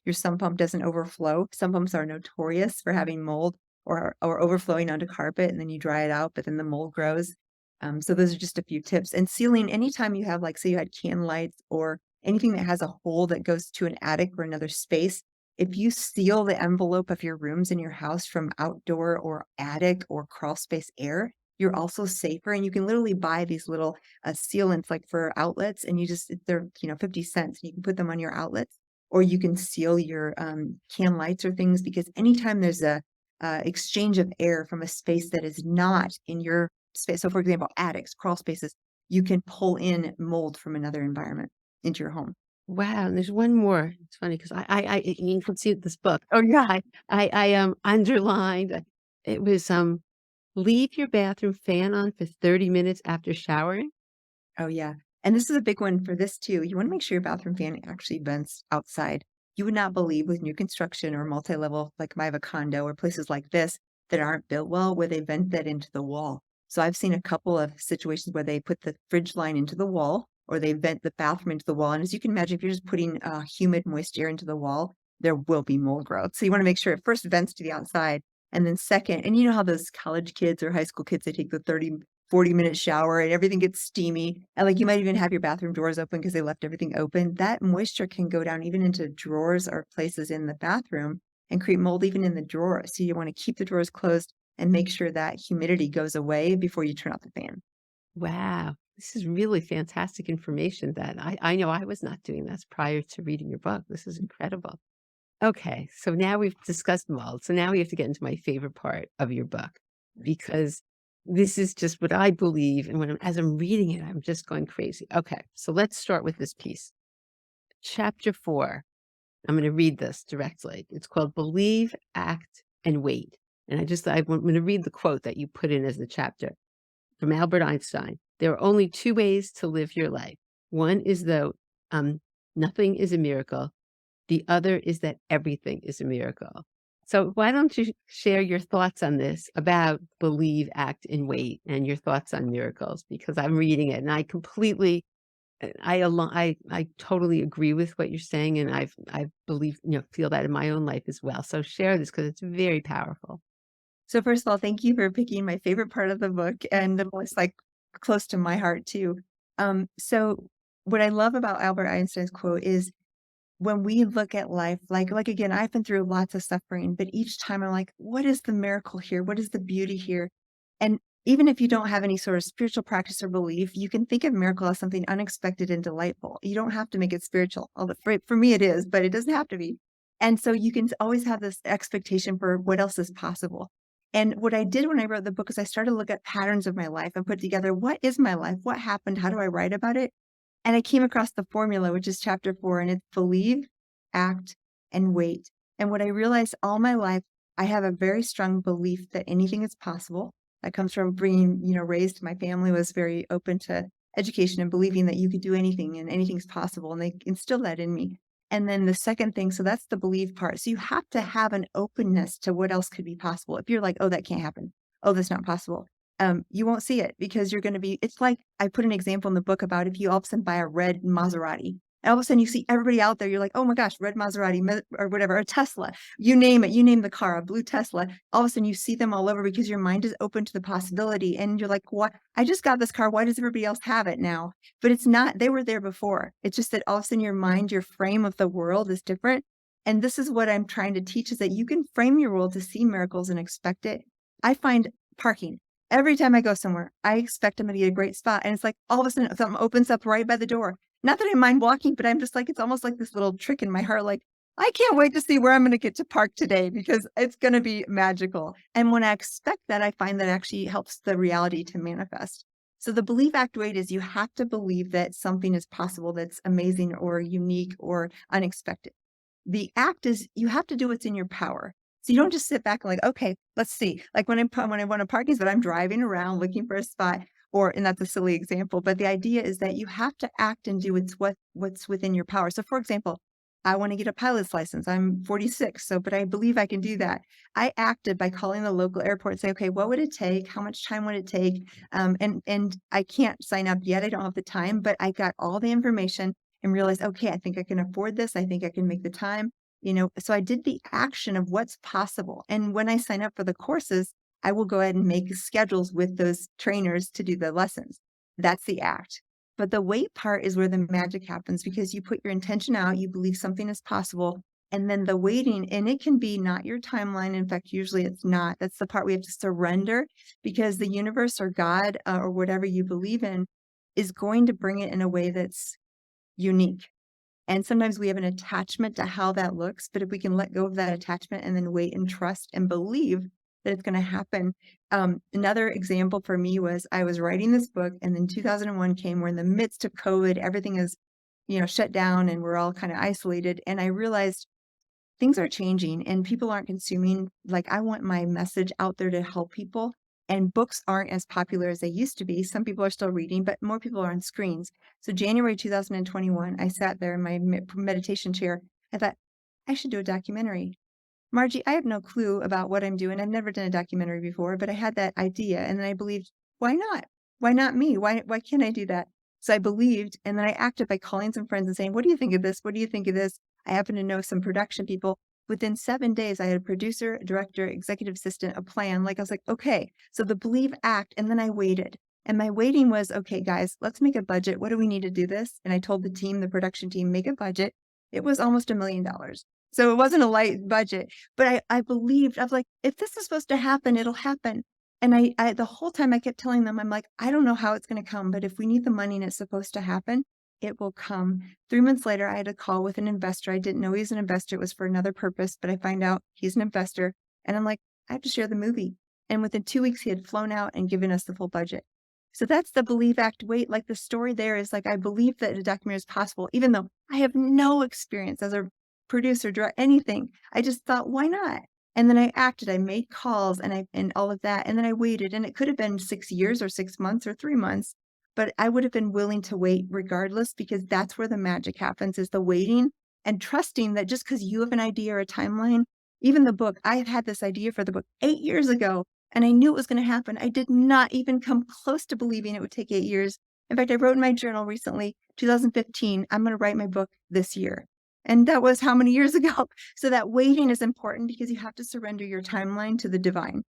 your sump pump doesn't overflow. Sump pumps are notorious for having mold or overflowing onto carpet, and then you dry it out, but then the mold grows. So those are just a few tips. And sealing anytime you have, like, say you had can lights or anything that has a hole that goes to an attic or another space, if you seal the envelope of your rooms in your house from outdoor or attic or crawl space air, you're also safer, and you can literally buy these little, sealants, like, for outlets, and they're, 50 cents, and you can put them on your outlets, or you can seal your, can lights or things because anytime there's a, exchange of air from a space that is not in your space so, for example, attics, crawl spaces, you can pull in mold from another environment into your home. Wow, and there's one more. It's funny because you can see this book. Oh, yeah, underlined, it was, leave your bathroom fan on for 30 minutes after showering. Oh, yeah. And this is a big one for this too. You want to make sure your bathroom fan actually vents outside. You would not believe with new construction or multi-level, like I have a condo or places like this that aren't built well, where they vent that into the wall. So I've seen a couple of situations where they put the fridge line into the wall or they vent the bathroom into the wall. And as you can imagine, if you're just putting humid, moist air into the wall, there will be mold growth. So you want to make sure it first vents to the outside. And then second, and you know how those college kids or high school kids, they take the 40-minute shower and everything gets steamy. And like you might even have your bathroom doors open because they left everything open. That moisture can go down even into drawers or places in the bathroom and create mold even in the drawers. So you want to keep the drawers closed and make sure that humidity goes away before you turn off the fan. Wow. This is really fantastic information that I know I was not doing this prior to reading your book. This is incredible. Okay, so now we've discussed mold. So now we have to get into my favorite part of your book because this is just what I believe. And as I'm reading it, I'm just going crazy. Okay, so let's start with this piece. Chapter 4. I'm going to read this directly. It's called Believe, Act, and Wait. And I'm going to read the quote that you put in as the chapter from Albert Einstein. There are only two ways to live your life. One is though nothing is a miracle. The other is that everything is a miracle. So why don't you share your thoughts on this about believe, act, and wait, and your thoughts on miracles? Because I'm reading it and I completely, I totally agree with what you're saying, and I believe, feel that in my own life as well. So share this because it's very powerful. So first of all, thank you for picking my favorite part of the book and the most like close to my heart too. So what I love about Albert Einstein's quote is when we look at life, like again, I've been through lots of suffering, but each time I'm like, what is the miracle here? What is the beauty here? And even if you don't have any sort of spiritual practice or belief, you can think of miracle as something unexpected and delightful. You don't have to make it spiritual. Although for me it is, but it doesn't have to be. And so you can always have this expectation for what else is possible. And what I did when I wrote the book is I started to look at patterns of my life and put together what is my life? What happened? How do I write about it? And I came across the formula, which is chapter 4, and it's believe, act, and wait. And what I realized all my life, I have a very strong belief that anything is possible. That comes from being, raised, my family was very open to education and believing that you could do anything and anything's possible. And they instilled that in me. And then the second thing, so that's the believe part. So you have to have an openness to what else could be possible. If you're like, oh, that can't happen. Oh, that's not possible, you won't see it because you're going to be, it's like I put an example in the book about if you all of a sudden buy a red Maserati and all of a sudden you see everybody out there, you're like, oh my gosh, red Maserati or whatever, a Tesla, you name it, you name the car, a blue Tesla. All of a sudden you see them all over because your mind is open to the possibility. And you're like, what? I just got this car. Why does everybody else have it now? But it's not, they were there before. It's just that all of a sudden your mind, your frame of the world is different. And this is what I'm trying to teach is that you can frame your world to see miracles and expect it. I find parking. Every time I go somewhere, I expect I'm gonna get a great spot, and it's like, all of a sudden, something opens up right by the door. Not that I mind walking, but I'm just like it's almost like this little trick in my heart, like, "I can't wait to see where I'm gonna get to park today because it's gonna be magical." And when I expect that, I find that actually helps the reality to manifest. So the believe, act, wait is you have to believe that something is possible that's amazing or unique or unexpected. The act is you have to do what's in your power. So you don't just sit back and like, okay, let's see. Like when I want to park is that I'm driving around looking for a spot, or and that's a silly example, but the idea is that you have to act and do what's within your power. So for example, I want to get a pilot's license. I'm 46, so but I believe I can do that. I acted by calling the local airport and say, okay, what would it take? How much time would it take? And I can't sign up yet. I don't have the time, but I got all the information and realized, okay, I think I can afford this. I think I can make the time. So I did the action of what's possible. And when I sign up for the courses, I will go ahead and make schedules with those trainers to do the lessons. That's the act. But the wait part is where the magic happens because you put your intention out, you believe something is possible, and then the waiting, and it can be not your timeline. In fact, usually it's not. That's the part we have to surrender because the universe or God or whatever you believe in is going to bring it in a way that's unique. And sometimes we have an attachment to how that looks, but if we can let go of that attachment and then wait and trust and believe that it's going to happen. Another example for me was I was writing this book and then 2001 came. We're in the midst of COVID. Everything is, shut down and we're all kind of isolated. And I realized things are changing and people aren't consuming. Like I want my message out there to help people. and books aren't as popular as they used to be. Some people are still reading, but more people are on screens. So January 2021, I sat there in my meditation chair. I thought, I should do a documentary. Margie, I have no clue about what I'm doing. I've never done a documentary before, but I had that idea and then I believed, why not? Why not me? Why can't I do that? So I believed and then I acted by calling some friends and saying, what do you think of this? What do you think of this? I happen to know some production people. Within 7 days, I had a producer, a director, executive assistant, a plan. Like I was like, okay, so the believe act. And then I waited. And my waiting was, okay, guys, let's make a budget. What do we need to do this? And I told the team, the production team, make a budget. It was almost $1 million. So it wasn't a light budget, but I believed, I was like, if this is supposed to happen, it'll happen. And I the whole time I kept telling them, I'm like, I don't know how it's going to come, but if we need the money and it's supposed to happen, it will come. 3 months later, I had a call with an investor. I didn't know he was an investor. It was for another purpose, but I find out he's an investor. And I'm like, I have to share the movie. And within 2 weeks, he had flown out and given us the full budget. So that's the believe, act, wait. Like the story there is like, I believe that a documentary is possible, even though I have no experience as a producer, direct anything. I just thought, why not? And then I acted, I made calls and all of that. And then I waited and it could have been 6 years or 6 months or 3 months, but I would have been willing to wait regardless because that's where the magic happens is the waiting and trusting that just because you have an idea or a timeline, even the book, I had this idea for the book 8 years ago and I knew it was going to happen. I did not even come close to believing it would take 8 years. In fact, I wrote in my journal recently, 2015, I'm going to write my book this year. And that was how many years ago? So that waiting is important because you have to surrender your timeline to the divine.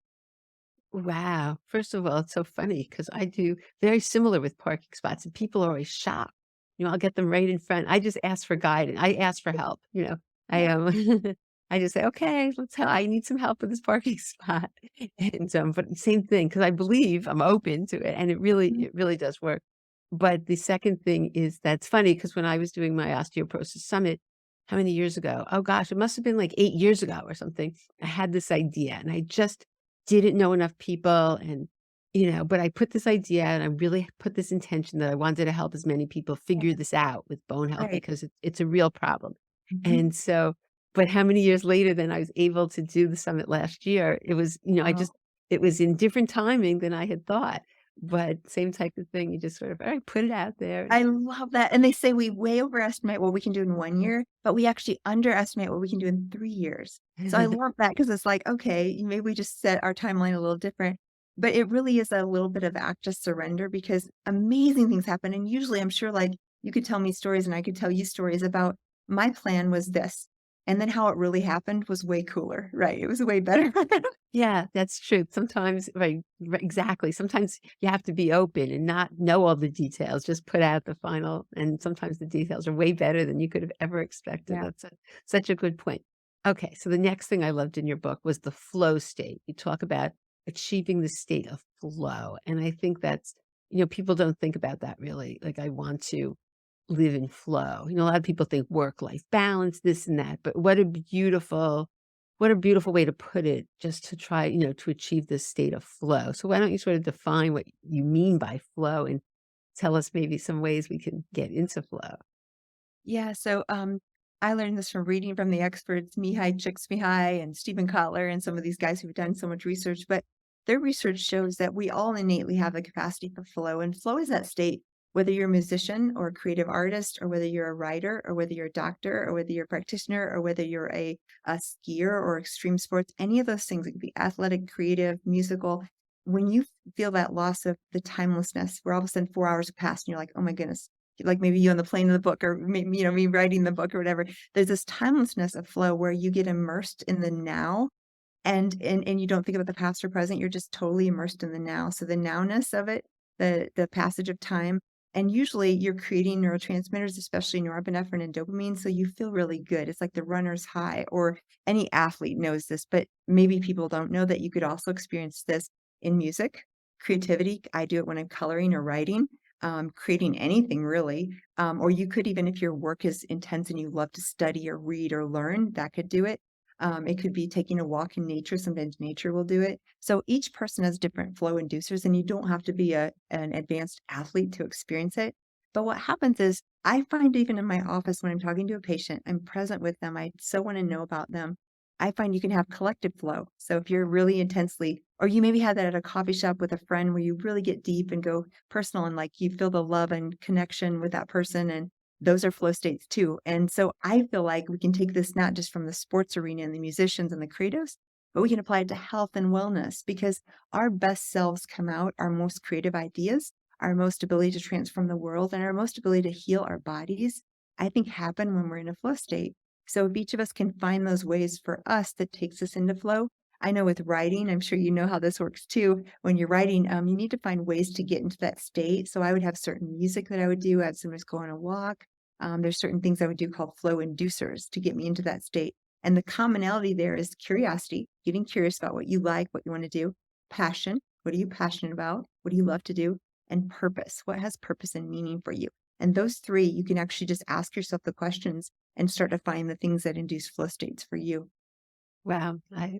Wow. First of all, it's so funny because I do very similar with parking spots, and people are always shocked. I'll get them right in front. I just ask for guidance. I ask for help, I, Yeah. I just say, "Okay, let's help. I need some help with this parking spot." And, but same thing because I believe I'm open to it, and Mhm. it really does work. But the second thing is that's funny because when I was doing my osteoporosis summit, how many years ago? Oh gosh, it must have been like 8 years ago or something. I had this idea, and I just didn't know enough people and, but I put this idea and I really put this intention that I wanted to help as many people Yeah. figure this out with bone health Right. because it's a real problem. Mhm. And so, but how many years later then I was able to do the summit last year, it was, Wow. it was in different timing than I had thought, but same type of thing. You just sort of, all right, put it out there. I love that, and they say we way overestimate what we can do in 1 year, but we actually underestimate what we can do in 3 years. So I love that because it's like, okay, maybe we just set our timeline a little different, but it really is a little bit of act of surrender because amazing things happen, and usually I'm sure, like, you could tell me stories and I could tell you stories about my plan was this, and then how it really happened was way cooler, right? It was way better. Yeah, that's true. Sometimes exactly. Sometimes you have to be open and not know all the details, just put out the final and sometimes the details are way better than you could have ever expected. Yeah. That's such a good point. Okay, so the next thing I loved in your book was the flow state. You talk about achieving the state of flow, and I think that's people don't think about that really. Like, I want to live in flow. A lot of people think work-life balance, this and that, but what a beautiful way to put it just to try, to achieve this state of flow. So why don't you sort of define what you mean by flow and tell us maybe some ways we can get into flow? Yeah, so, I learned this from reading from the experts, Mihai Csikszentmihalyi and Stephen Kotler and some of these guys who've done so much research, but their research shows that we all innately have the capacity for flow, and flow is that state, whether you're a musician or a creative artist, or whether you're a writer, or whether you're a doctor, or whether you're a practitioner, or whether you're a skier or extreme sports, any of those things, it could be athletic, creative, musical. When you feel that loss of the timelessness, where all of a sudden 4 hours have passed and you're like, "Oh my goodness," like maybe you on the plane in the book or maybe, me writing the book or whatever. There's this timelessness of flow where you get immersed in the now and you don't think about the past or present. You're just totally immersed in the now. So the nowness of it, the passage of time, and usually you're creating neurotransmitters, especially norepinephrine and dopamine. So you feel really good. It's like the runner's high, or any athlete knows this, but maybe people don't know that you could also experience this in music, creativity. I do it when I'm coloring or writing, creating anything really. Or you could even, if your work is intense and you love to study or read or learn, that could do it. It could be taking a walk in nature. Sometimes nature will do it. So each person has different flow inducers, and you don't have to be an advanced athlete to experience it. But what happens is, I find even in my office when I'm talking to a patient, I'm present with them. I so want to know about them. I find you can have collective flow. So if you're really intensely, or you maybe have that at a coffee shop with a friend where you really get deep and go personal and like you feel the love and connection with that person. And those are flow states too. And so I feel like we can take this not just from the sports arena and the musicians and the creatives, but we can apply it to health and wellness because our best selves come out, our most creative ideas, our most ability to transform the world, and our most ability to heal our bodies, I think happen when we're in a flow state. So if each of us can find those ways for us that takes us into flow, I know with writing, I'm sure you know how this works too. When you're writing, you need to find ways to get into that state. So I would have certain music that I would do. I'd sometimes go on a walk. There's certain things I would do called flow inducers to get me into that state. And the commonality there is curiosity, getting curious about what you like, what you want to do, passion, what are you passionate about? What do you love to do? And purpose, what has purpose and meaning for you? And those three, you can actually just ask yourself the questions and start to find the things that induce flow states for you. Wow,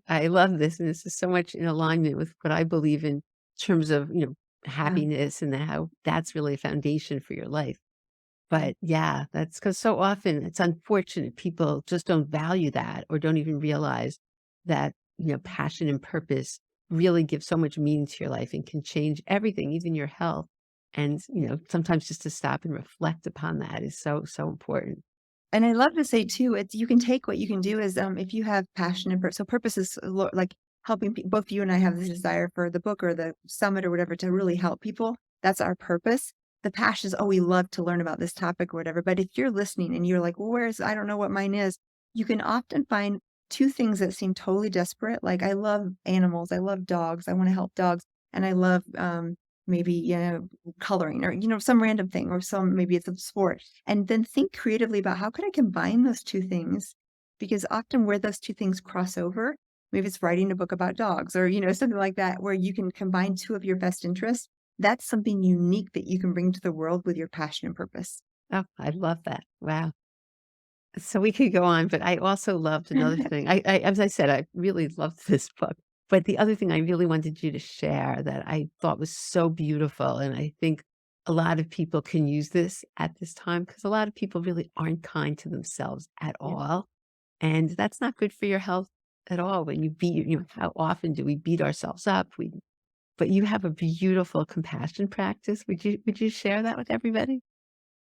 I love this, and this is so much in alignment with what I believe in terms of, Yeah, happiness and how that's really a foundation for your life. yeah. But yeah, that's because so often it's unfortunate people just don't value that or don't even realize that, passion and purpose really give so much meaning to your life and can change everything, even your health. And, sometimes just to stop and reflect upon that is so, so important. And I love to say too, it's you can take what you can do is, if you have passion and so purpose is like helping both you and I have this desire for the book or the summit or whatever to really help people. That's our purpose. The passion is, oh, we love to learn about this topic or whatever. But if you're listening and you're like, well, I don't know what mine is, you can often find two things that seem totally desperate. Like I love animals, I love dogs, I want to help dogs, and I love maybe, coloring or, some random thing or some maybe it's a sport and then think creatively about how could I combine those 2 things? Because often where those 2 things cross over, maybe it's writing a book about dogs or, something like that where you can combine 2 of your best interests. That's something unique that you can bring to the world with your passion and purpose. Oh, I love that. Wow. So we could go on, but I also loved another thing. As I said, I really loved this book. But the other thing I really wanted you to share that I thought was so beautiful, and I think a lot of people can use this at this time because a lot of people really aren't kind to themselves at Yeah. all. And that's not good for your health at all. When you beat, how often do we beat ourselves up? But you have a beautiful compassion practice. Would you share that with everybody?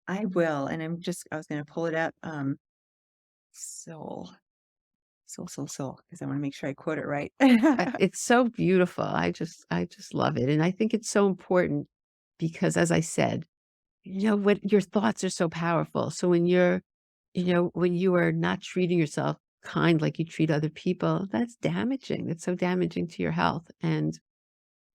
I will, and I was gonna pull it up, soul, soul, because I wanna make sure I quote it right. It's so beautiful. I just love it, and I think it's so important because, as I said, what your thoughts are so powerful. So when you are not treating yourself kind like you treat other people, that's damaging. That's so damaging to your health, and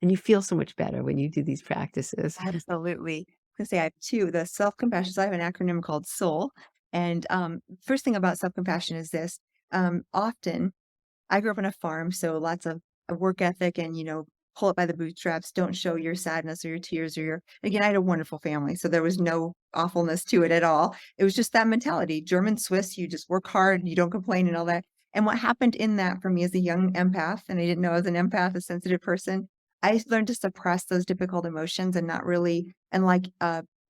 you feel so much better when you do these practices. Absolutely. I say I have 2, the self-compassion so I have an acronym called SOUL, and, first thing about self-compassion is this, often I grew up on a farm, so lots of work ethic and, pull it by the bootstraps, don't show your sadness or your tears or your again, I had a wonderful family, so there was no awfulness to it at all. It was just that mentality, German Swiss, you just work hard, you don't complain and all that. And what happened in that for me as a young empath, and I didn't know I was an empath, a sensitive person, I learned to suppress those difficult emotions and not really and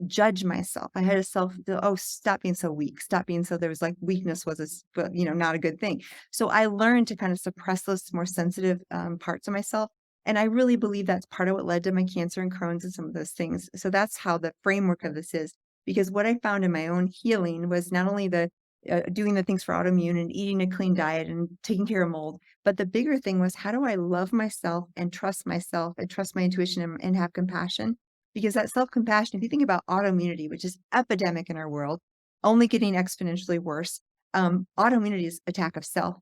judge myself. I had a "Oh, stop being so weak. Stop being so" there was like weakness was not a good thing. So I learned to kind of suppress those more sensitive, parts of myself, and I really believe that's part of what led to my cancer and Crohn's and some of those things. So that's how the framework of this is, because what I found in my own healing was not only doing the things for autoimmune and eating a clean diet and taking care of mold, but the bigger thing was how do I love myself and trust my intuition and have compassion? Because that self-compassion, if you think about autoimmunity, which is epidemic in our world, only getting exponentially worse, autoimmunity is attack of self.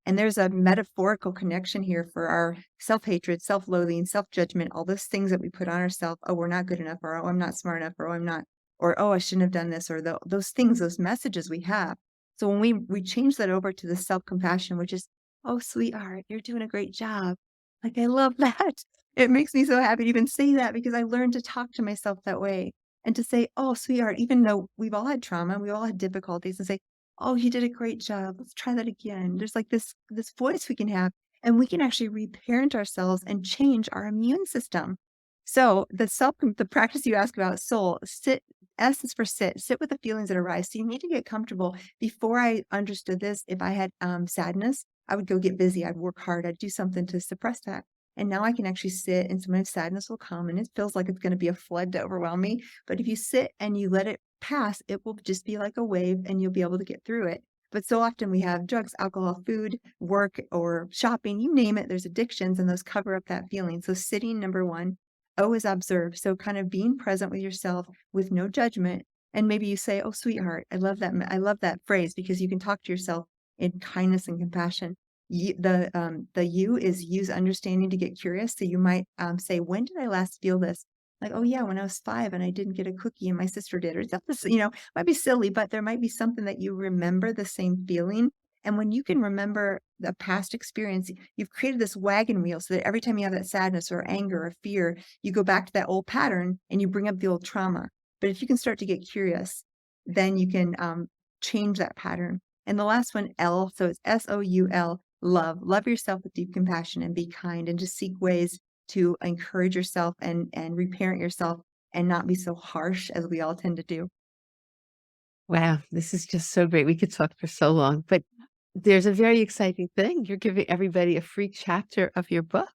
And there's a metaphorical connection here for our self-hatred, self-loathing, self-judgment, all those things that we put on ourselves. Oh, we're not good enough, or oh, I'm not smart enough, or oh, I'm not, or oh, I shouldn't have done this, or those things, those messages we have. So when we change that over to the self-compassion, which is, oh, sweetheart, you're doing a great job. Like I love that. It makes me so happy to even say that because I learned to talk to myself that way and to say, "Oh, sweetheart," even though we've all had trauma, we all had difficulties, and say, "Oh, you did a great job. Let's try that again." There's like this voice we can have, and we can actually reparent ourselves and change our immune system. So the practice you ask about, soul, sit. S is for sit. Sit with the feelings that arise. So you need to get comfortable. Before I understood this, if I had sadness, I would go get busy, I'd work hard, I'd do something to suppress that. And now I can actually sit and sometimes sadness will come and it feels like it's going to be a flood to overwhelm me. But if you sit and you let it pass, it will just be like a wave and you'll be able to get through it. But so often we have drugs, alcohol, food, work, or shopping, you name it, there's addictions and those cover up that feeling. So sitting, number one. O is observe. So kind of being present with yourself with no judgment. And maybe you say, "Oh, sweetheart." I love that. I love that phrase because you can talk to yourself in kindness and compassion. The you is use understanding to get curious. So you might say, "When did I last feel this?" Like, "Oh yeah, when I was 5 and I didn't get a cookie and my sister did," or something. Might be silly, but there might be something that you remember the same feeling. And when you can remember the past experience, you've created this wagon wheel so that every time you have that sadness or anger or fear, you go back to that old pattern and you bring up the old trauma. But if you can start to get curious, then you can change that pattern. And the last one, L, so it's SOUL, love. Love yourself with deep compassion and be kind and just seek ways to encourage yourself and reparent yourself and not be so harsh as we all tend to do. Wow, this is just so great. We could talk for so long, but there's a very exciting thing. You're giving everybody a free chapter of your book.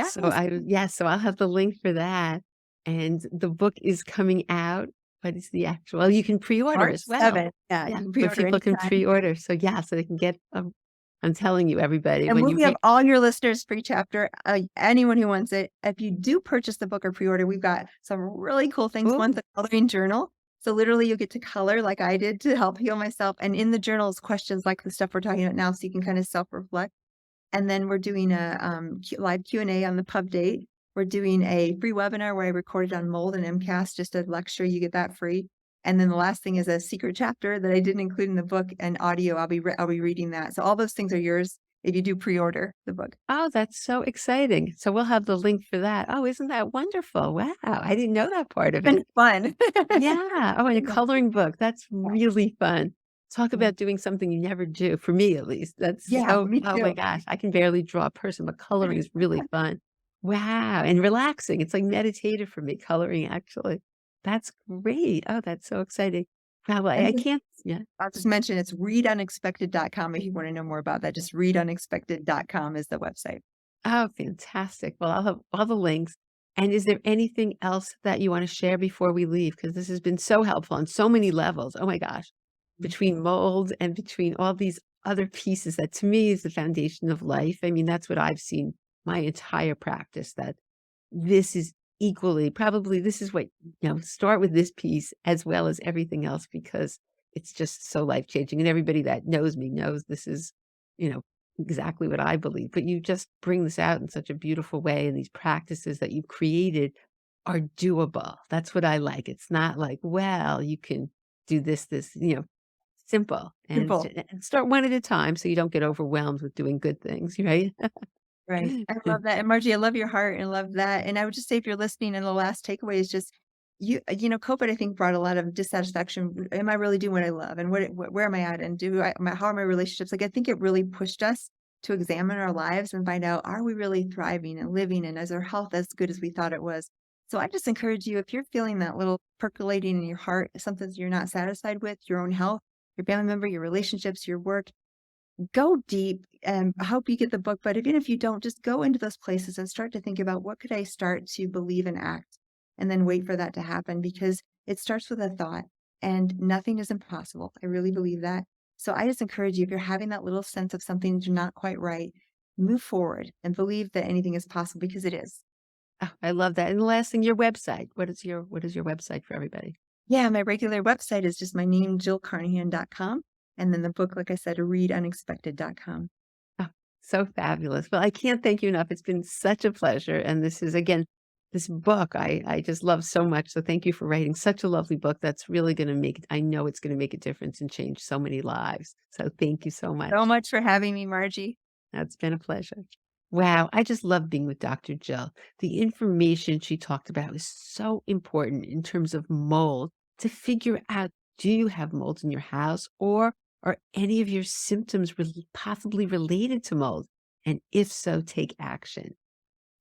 So Yes, so I'll have the link for that. And the book is coming out. What is the actual? Well, you can pre-order March as well. 7th. Yeah, you Yeah, can but pre-order people can anytime. pre-order. So yeah, so they can get. I'm telling you, everybody, And when we'll you give read. all your listeners free chapter, anyone who wants it. If you do purchase the book or pre-order, we've got some really cool things. One's a coloring journal. So literally you'll get to color like I did to help heal myself. And in the journals, questions like the stuff we're talking about now, so you can kind of self-reflect. And then we're doing a live Q&A on the pub date. We're doing a free webinar where I recorded on mold and MCAS, just a lecture. You get that free. And then the last thing is a secret chapter that I didn't include in the book and audio. I'll be reading that. So all those things are yours if you do pre-order the book. Oh, that's so exciting. So we'll have the link for that. Oh, isn't that wonderful? Wow, I didn't know that part It's of been it. fun. Yeah. Oh, and a coloring book. That's really fun. Talk Yeah, about doing something you never do, for me at least. That's yeah, so me oh my too. gosh, I can barely draw a person, but coloring is really fun. Wow, and relaxing. It's like meditative for me, coloring actually. That's great. Oh, that's so exciting. Wow, well, I And can't yeah. I'll just mention it's readunexpected.com if you want to know more about that. Just readunexpected.com is the website. Oh, fantastic. Well, I'll have all the links. And is there anything else that you wanna share before we leave? Because this has been so helpful on so many levels. Oh my gosh. Between mold and between all these other pieces that to me is the foundation of life. I mean, that's what I've seen my entire practice, that this is equally probably this is what start with this piece as well as everything else because it's just so life-changing, and everybody that knows me knows this is, you know, exactly what I believe, but you just bring this out in such a beautiful way, and these practices that you've created are doable. That's what I like. It's not like, well, you can do this, simple Simple. and start one at a time so you don't get overwhelmed with doing good things, right? Right. I love that. And Margie, I love your heart and love that. And I would just say if you're listening and the last takeaway is just COVID, I think brought a lot of dissatisfaction. Am I really doing what I love? And where am I at? And how are my relationships? Like, I think it really pushed us to examine our lives and find out, are we really thriving and living? And is our health as good as we thought it was? So I just encourage you, if you're feeling that little percolating in your heart, something you're not satisfied with, your own health, your family member, your relationships, your work, go deep and I hope you get the book, but even if you don't, just go into those places and start to think about what could I start to believe and act and then wait for that to happen because it starts with a thought and nothing is impossible. I really believe that. So I just encourage you, if you're having that little sense of something's not quite right, move forward and believe that anything is possible because it is. Oh, I love that. And the last thing, your website. What is your website for everybody? Yeah, my regular website is just my name, jillcarnahan.com. And then the book, like I said, readunexpected.com. Oh, so fabulous. Well, I can't thank you enough. It's been such a pleasure. And this is again, this book I just love so much. So thank you for writing such a lovely book that's really going to I know it's going to make a difference and change so many lives. So thank you so So much. much for having me, Margie. That's been a pleasure. Wow, I just love being with Dr. Jill. The information she talked about is so important in terms of mold to figure out, do you have mold in your house or are any of your symptoms possibly related to mold? And if so, take action.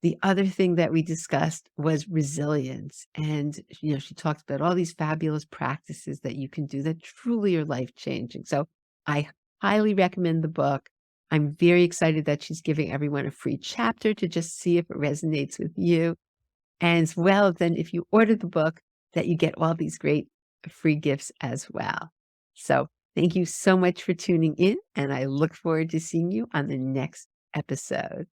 The other thing that we discussed was resilience. And, she talked about all these fabulous practices that you can do that truly are life changing. So I highly recommend the book. I'm very excited that she's giving everyone a free chapter to just see if it resonates with you. And as well, then if you order the book, that you get all these great free gifts as well. So thank you so much for tuning in, and I look forward to seeing you on the next episode.